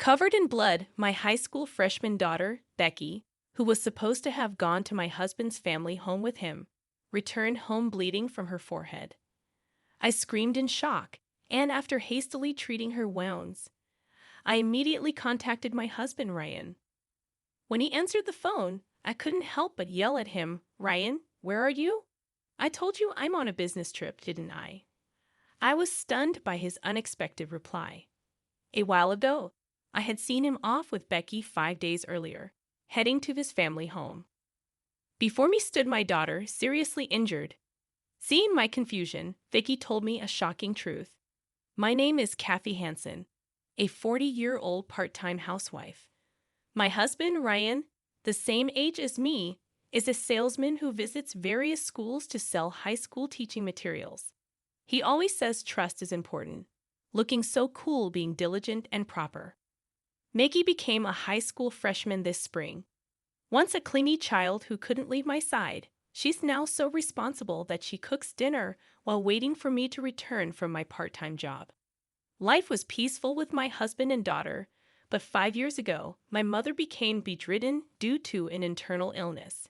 Covered in blood, my high school freshman daughter, Becky, who was supposed to have gone to my husband's family home with him, returned home bleeding from her forehead. I screamed in shock, and after hastily treating her wounds, I immediately contacted my husband, Ryan. When he answered the phone, I couldn't help but yell at him, "Ryan, where are you? I told you I'm on a business trip, didn't I?" I was stunned by his unexpected reply. A while ago, I had seen him off with Becky 5 days earlier, heading to his family home. Before me stood my daughter, seriously injured. Seeing my confusion, Vicky told me a shocking truth. My name is Kathy Hansen, a 40-year-old part-time housewife. My husband, Ryan, the same age as me, is a salesman who visits various schools to sell high school teaching materials. He always says trust is important, looking so cool being diligent and proper. Maggie became a high school freshman this spring. Once a clingy child who couldn't leave my side, she's now so responsible that she cooks dinner while waiting for me to return from my part-time job. Life was peaceful with my husband and daughter, but 5 years ago, my mother became bedridden due to an internal illness.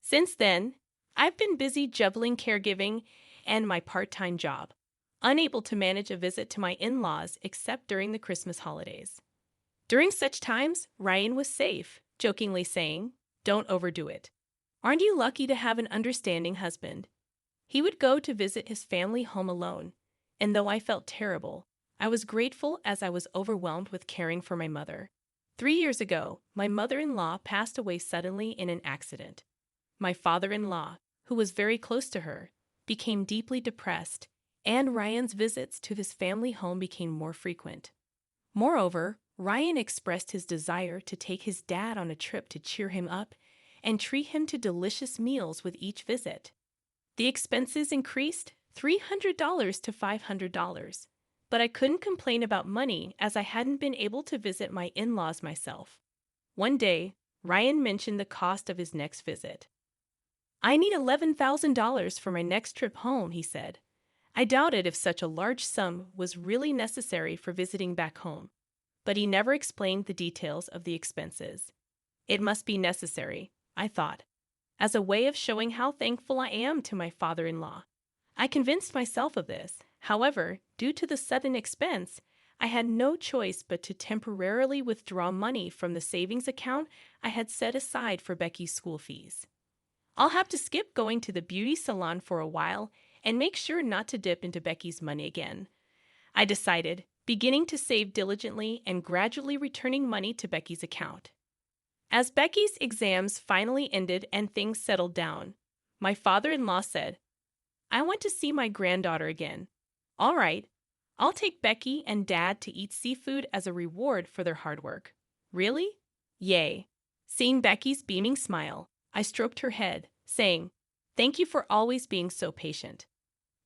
Since then, I've been busy juggling caregiving and my part-time job, unable to manage a visit to my in-laws except during the Christmas holidays. During such times, Ryan was safe, jokingly saying, "Don't overdo it. Aren't you lucky to have an understanding husband?" He would go to visit his family home alone, and though I felt terrible, I was grateful as I was overwhelmed with caring for my mother. 3 years ago, my mother-in-law passed away suddenly in an accident. My father-in-law, who was very close to her, became deeply depressed, and Ryan's visits to his family home became more frequent. Moreover, Ryan expressed his desire to take his dad on a trip to cheer him up and treat him to delicious meals with each visit. The expenses increased $300 to $500, but I couldn't complain about money as I hadn't been able to visit my in-laws myself. One day, Ryan mentioned the cost of his next visit. "I need $11,000 for my next trip home," he said. I doubted if such a large sum was really necessary for visiting back home, but he never explained the details of the expenses. It must be necessary, I thought, as a way of showing how thankful I am to my father-in-law. I convinced myself of this. However, due to the sudden expense, I had no choice but to temporarily withdraw money from the savings account I had set aside for Becky's school fees. I'll have to skip going to the beauty salon for a while and make sure not to dip into Becky's money again, I decided, beginning to save diligently and gradually returning money to Becky's account. As Becky's exams finally ended and things settled down, my father-in-law said, "I want to see my granddaughter again." "All right, I'll take Becky and Dad to eat seafood as a reward for their hard work." "Really?" "Yay." Seeing Becky's beaming smile, I stroked her head, saying, "Thank you for always being so patient."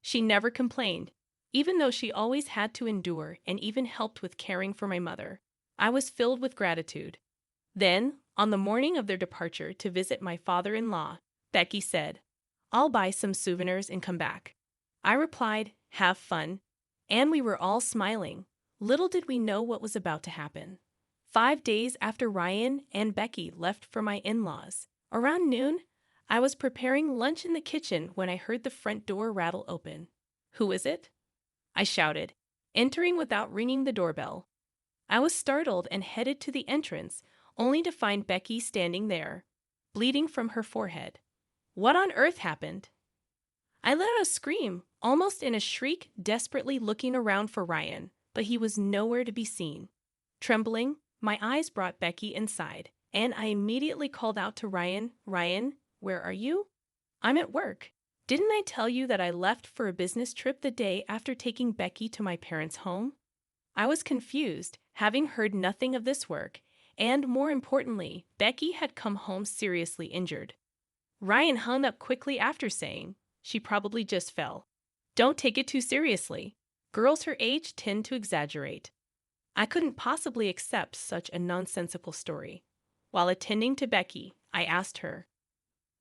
She never complained, even though she always had to endure and even helped with caring for my mother. I was filled with gratitude. Then, on the morning of their departure to visit my father-in-law, Becky said, "I'll buy some souvenirs and come back." I replied, "Have fun," and we were all smiling. Little did we know what was about to happen. 5 days after Ryan and Becky left for my in-laws, around noon, I was preparing lunch in the kitchen when I heard the front door rattle open. "Who is it?" I shouted, entering without ringing the doorbell. I was startled and headed to the entrance, only to find Becky standing there, bleeding from her forehead. What on earth happened? I let out a scream, almost in a shriek, desperately looking around for Ryan, but he was nowhere to be seen. Trembling, my eyes brought Becky inside, and I immediately called out to Ryan, "Ryan, where are you?" "I'm at work. Didn't I tell you that I left for a business trip the day after taking Becky to my parents' home?" I was confused, having heard nothing of this work, and more importantly, Becky had come home seriously injured. Ryan hung up quickly after saying, "She probably just fell. Don't take it too seriously. Girls her age tend to exaggerate." I couldn't possibly accept such a nonsensical story. While attending to Becky, I asked her,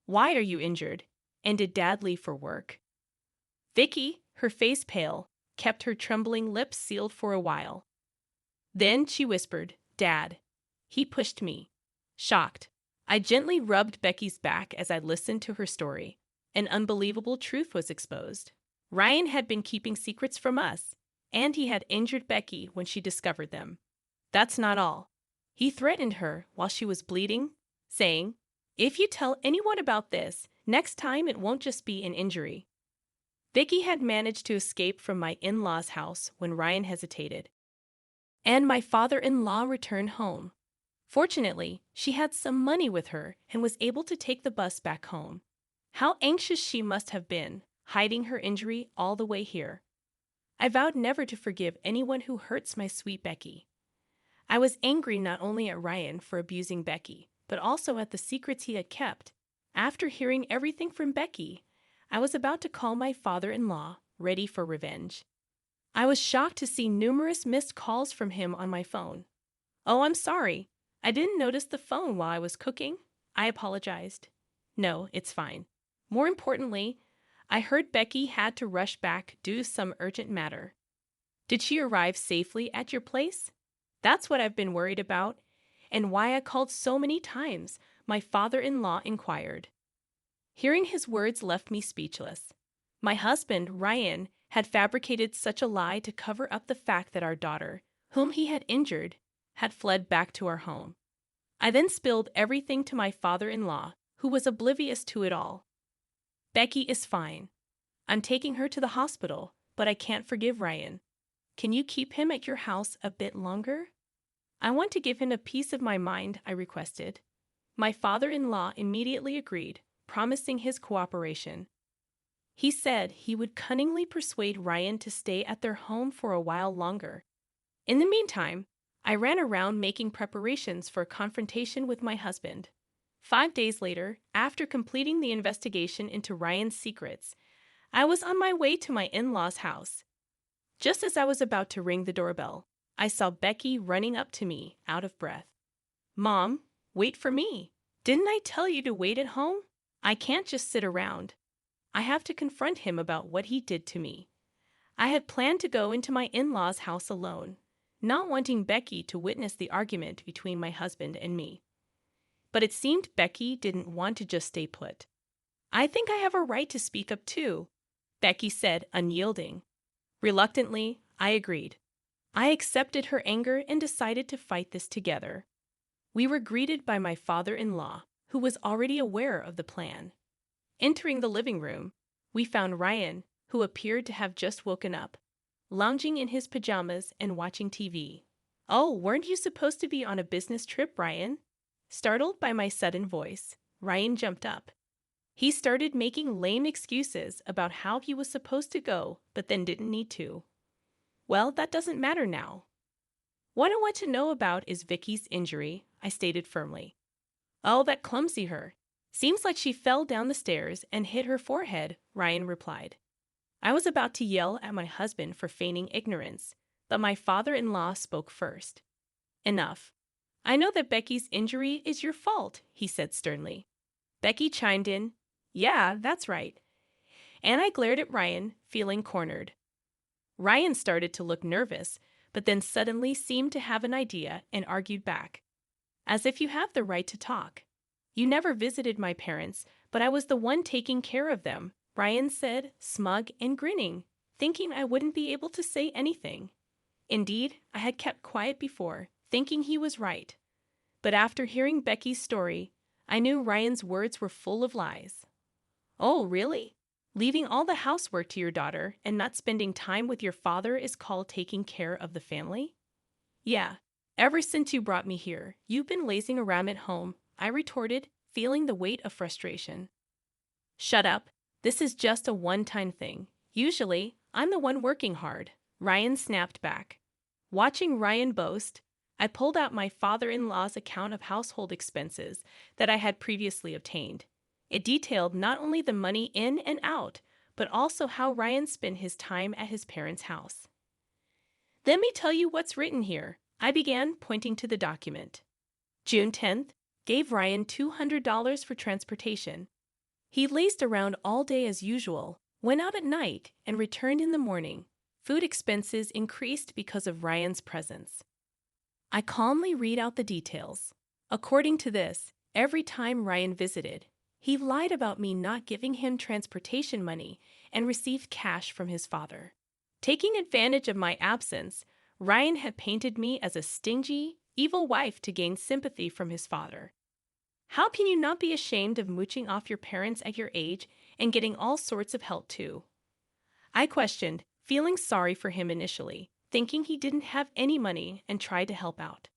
"Why are you injured? And did Dad leave for work?" Vicky, her face pale, kept her trembling lips sealed for a while. Then she whispered, Dad. He pushed me. Shocked, I gently rubbed Becky's back as I listened to her story. An unbelievable truth was exposed. Ryan had been keeping secrets from us, and he had injured Becky when she discovered them. That's not all. He threatened her while she was bleeding, saying, "If you tell anyone about this, next time it won't just be an injury." Vicky had managed to escape from my in-laws' house when Ryan hesitated, and my father-in-law returned home. Fortunately, she had some money with her and was able to take the bus back home. How anxious she must have been, hiding her injury all the way here. I vowed never to forgive anyone who hurts my sweet Becky. I was angry not only at Ryan for abusing Becky, but also at the secrets he had kept. After hearing everything from Becky, I was about to call my father-in-law, ready for revenge. I was shocked to see numerous missed calls from him on my phone. "Oh, I'm sorry. I didn't notice the phone while I was cooking." I apologized. "No, it's fine." More importantly, I heard Becky had to rush back due to some urgent matter. "Did she arrive safely at your place?" "That's what I've been worried about, and why I called so many times," my father-in-law inquired. Hearing his words left me speechless. My husband, Ryan, had fabricated such a lie to cover up the fact that our daughter, whom he had injured, had fled back to our home. I then spilled everything to my father-in-law, who was oblivious to it all. "Becky is fine. I'm taking her to the hospital, but I can't forgive Ryan. Can you keep him at your house a bit longer?" "I want to give him a piece of my mind," I requested. My father-in-law immediately agreed, promising his cooperation. He said he would cunningly persuade Ryan to stay at their home for a while longer. In the meantime, I ran around making preparations for a confrontation with my husband. 5 days later, after completing the investigation into Ryan's secrets, I was on my way to my in-laws' house. Just as I was about to ring the doorbell, I saw Becky running up to me, out of breath. "Mom, wait for me. Didn't I tell you to wait at home? I can't just sit around. I have to confront him about what he did to me." I had planned to go into my in-laws' house alone, not wanting Becky to witness the argument between my husband and me. But it seemed Becky didn't want to just stay put. "I think I have a right to speak up too," Becky said, unyielding. Reluctantly, I agreed. I accepted her anger and decided to fight this together. We were greeted by my father-in-law, who was already aware of the plan. Entering the living room, we found Ryan, who appeared to have just woken up, lounging in his pajamas and watching TV. "Oh, weren't you supposed to be on a business trip, Ryan?" Startled by my sudden voice, Ryan jumped up. He started making lame excuses about how he was supposed to go, but then didn't need to. "Well, that doesn't matter now." "What I want to know about is Vicky's injury," I stated firmly. "Oh, that clumsy her. Seems like she fell down the stairs and hit her forehead," Ryan replied. I was about to yell at my husband for feigning ignorance, but my father-in-law spoke first. "Enough. I know that Becky's injury is your fault," he said sternly. Becky chimed in, "Yeah, that's right." And I glared at Ryan, feeling cornered. Ryan started to look nervous, but then suddenly seemed to have an idea and argued back. "As if you have the right to talk. You never visited my parents, but I was the one taking care of them," Ryan said, smug and grinning, thinking I wouldn't be able to say anything. Indeed, I had kept quiet before, thinking he was right. But after hearing Becky's story, I knew Ryan's words were full of lies. "Oh, really? Leaving all the housework to your daughter and not spending time with your father is called taking care of the family?" "Yeah. Ever since you brought me here, you've been lazing around at home," I retorted, feeling the weight of frustration. "Shut up. This is just a one-time thing. Usually, I'm the one working hard," Ryan snapped back. Watching Ryan boast, I pulled out my father-in-law's account of household expenses that I had previously obtained. It detailed not only the money in and out, but also how Ryan spent his time at his parents' house. "Let me tell you what's written here," I began, pointing to the document. June 10th, gave Ryan $200 for transportation. He lazed around all day as usual, went out at night, and returned in the morning. Food expenses increased because of Ryan's presence. I calmly read out the details. According to this, every time Ryan visited, he lied about me not giving him transportation money and received cash from his father. Taking advantage of my absence, Ryan had painted me as a stingy, evil wife to gain sympathy from his father. How can you not be ashamed of mooching off your parents at your age and getting all sorts of help too? I questioned, feeling sorry for him initially, thinking he didn't have any money and tried to help out.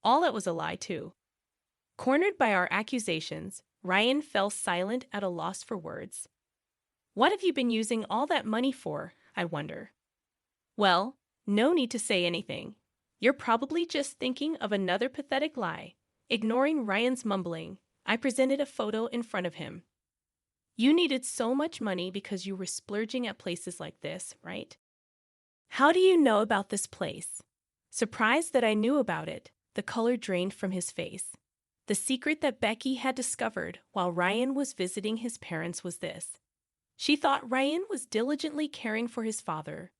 All that was a lie too. Cornered by our accusations, Ryan fell silent at a loss for words. What have you been using all that money for, I wonder? Well, no need to say anything. You're probably just thinking of another pathetic lie. Ignoring Ryan's mumbling, I presented a photo in front of him. You needed so much money because you were splurging at places like this, right? How do you know about this place? Surprised that I knew about it, the color drained from his face. The secret that Becky had discovered while Ryan was visiting his parents was this. She thought Ryan was diligently caring for his father,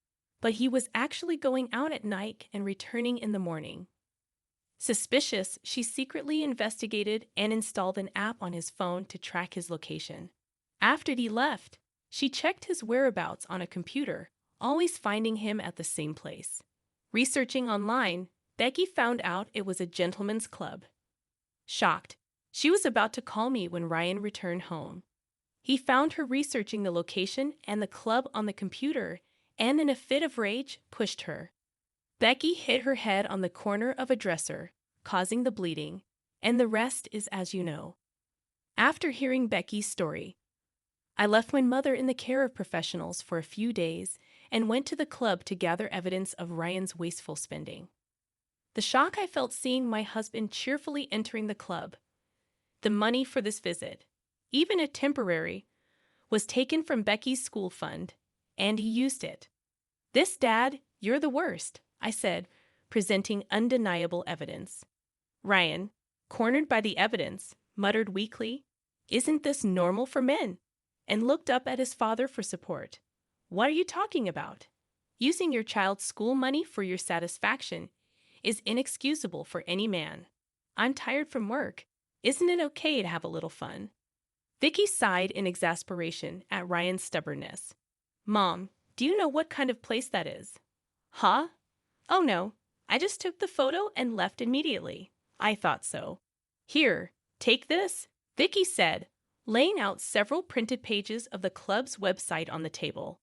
but he was actually going out at night and returning in the morning. Suspicious, she secretly investigated and installed an app on his phone to track his location. After he left, she checked his whereabouts on a computer, always finding him at the same place. Researching online, Becky found out it was a gentleman's club. Shocked, she was about to call me when Ryan returned home. He found her researching the location and the club on the computer, and in a fit of rage, pushed her. Becky hit her head on the corner of a dresser, causing the bleeding, and the rest is as you know. After hearing Becky's story, I left my mother in the care of professionals for a few days and went to the club to gather evidence of Ryan's wasteful spending. The shock I felt seeing my husband cheerfully entering the club. The money for this visit, even a temporary, was taken from Becky's school fund, and he used it. This, Dad, you're the worst, I said, presenting undeniable evidence. Ryan, cornered by the evidence, muttered weakly, "Isn't this normal for men?" and looked up at his father for support. What are you talking about? Using your child's school money for your satisfaction is inexcusable for any man. I'm tired from work. Isn't it okay to have a little fun? Vicky sighed in exasperation at Ryan's stubbornness. Mom, do you know what kind of place that is? Huh? Oh no, I just took the photo and left immediately. I thought so. Here, take this, Vicky said, laying out several printed pages of the club's website on the table.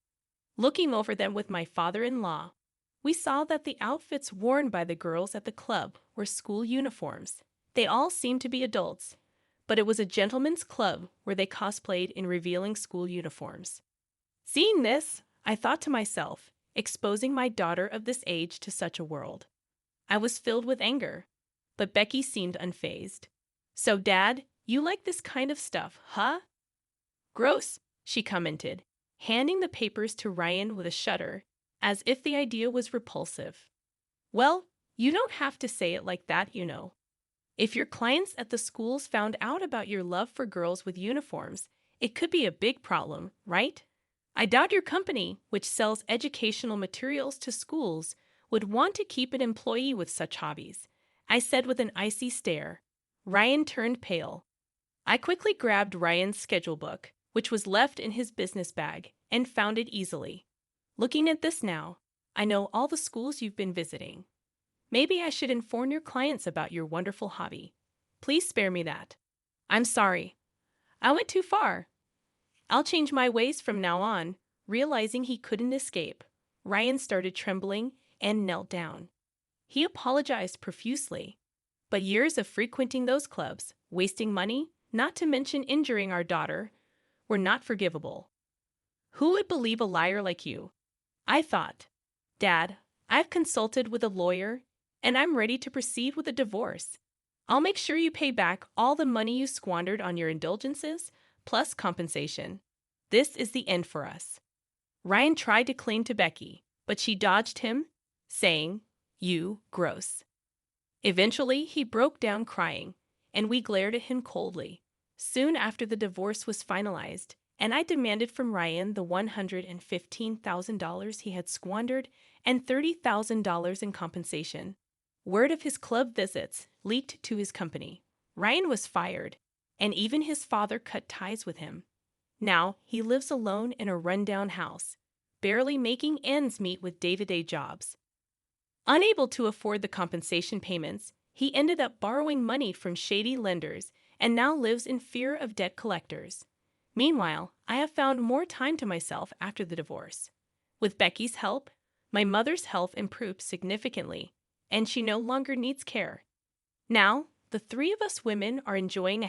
Looking over them with my father-in-law, we saw that the outfits worn by the girls at the club were school uniforms. They all seemed to be adults, but it was a gentleman's club where they cosplayed in revealing school uniforms. Seeing this, I thought to myself, exposing my daughter of this age to such a world. I was filled with anger, but Becky seemed unfazed. So, Dad, you like this kind of stuff, huh? Gross, she commented, handing the papers to Ryan with a shudder, as if the idea was repulsive. Well, you don't have to say it like that, you know. If your clients at the schools found out about your love for girls with uniforms, it could be a big problem, right? I doubt your company, which sells educational materials to schools, would want to keep an employee with such hobbies, I said with an icy stare. Ryan turned pale. I quickly grabbed Ryan's schedule book, which was left in his business bag, and found it easily. Looking at this now, I know all the schools you've been visiting. Maybe I should inform your clients about your wonderful hobby. Please spare me that. I'm sorry. I went too far. I'll change my ways from now on. Realizing he couldn't escape, Ryan started trembling and knelt down. He apologized profusely. But years of frequenting those clubs, wasting money, not to mention injuring our daughter, were not forgivable. Who would believe a liar like you? I thought. Dad, I've consulted with a lawyer, and I'm ready to proceed with a divorce. I'll make sure you pay back all the money you squandered on your indulgences, plus compensation. This is the end for us. Ryan tried to cling to Becky, but she dodged him, saying, "You gross." Eventually, he broke down crying, and we glared at him coldly. Soon after the divorce was finalized, and I demanded from Ryan the $115,000 he had squandered and $30,000 in compensation. Word of his club visits leaked to his company. Ryan was fired, and even his father cut ties with him. Now he lives alone in a rundown house, barely making ends meet with day-to-day jobs. Unable to afford the compensation payments, he ended up borrowing money from shady lenders and now lives in fear of debt collectors. Meanwhile, I have found more time to myself after the divorce. With Becky's help, my mother's health improved significantly, and she no longer needs care. Now, the three of us women are enjoying a